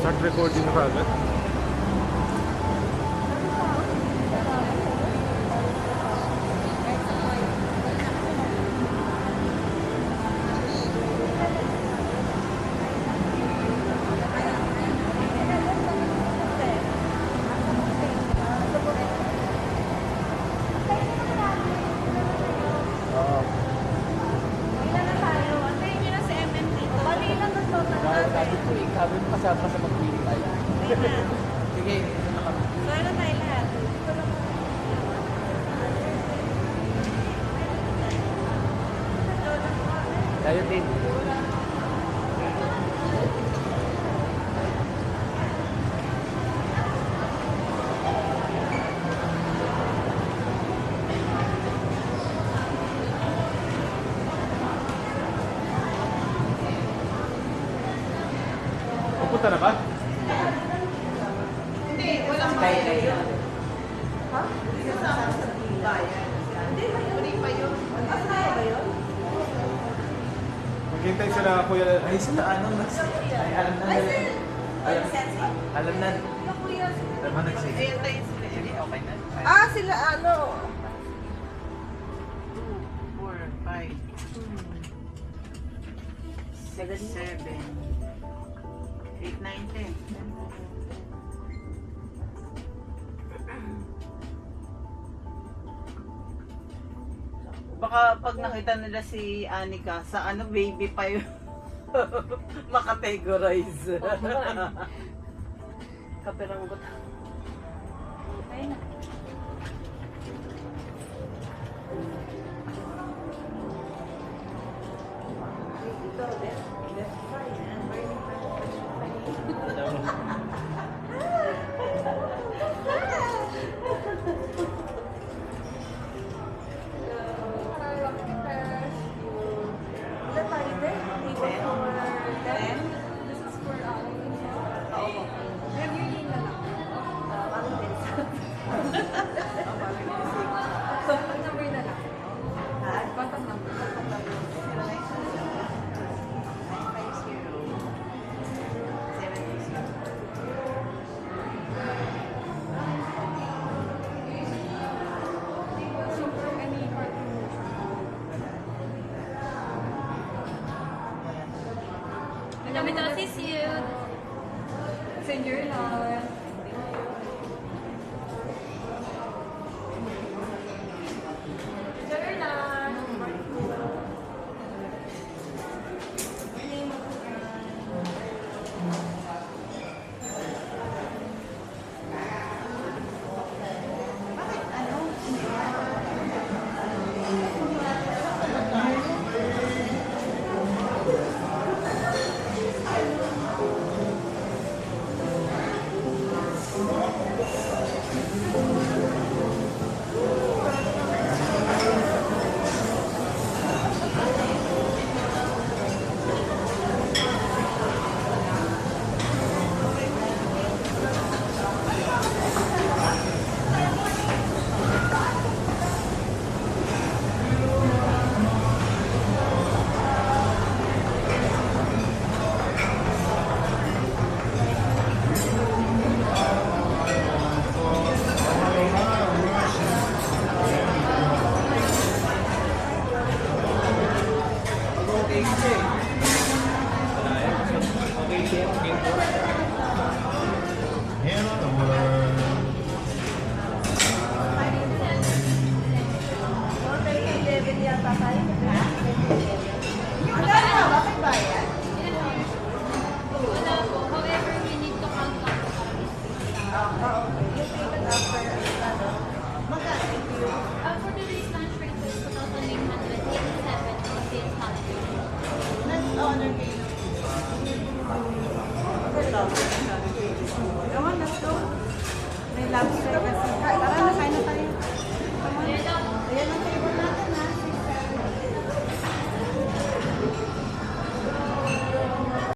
Start recording na agad. Sabi mo kasama sa mag-wheel tayo. Sige, ito na kami. So, ano tayo lahat? Tayo din. Pupunta na ba? Hindi, walang bayan. Ha? Hindi kasama sa bayan. Hindi, mayroon pa yun. Asa ba yun? Maghintay sila kuya. Ay, sila ano? Ay, alam na. Alam na. Alam na nagsige. Ayun tayo sila. Okay na. Ah, sila ano? 2, 4, 5, 6, 7, 8, 9, 10. Baka pag nakita nila si Anika sa ano baby pa yun. Makategorize. Kapiranggot. Ayun na. Ito, left side. And burning ilan tayo din? Table for 10? This is for oo. Review din na lang. Parang din. Contact number na lang. Contact number. Contact number. 950. So, for any parking motion. Kami to assist you. Send your lot.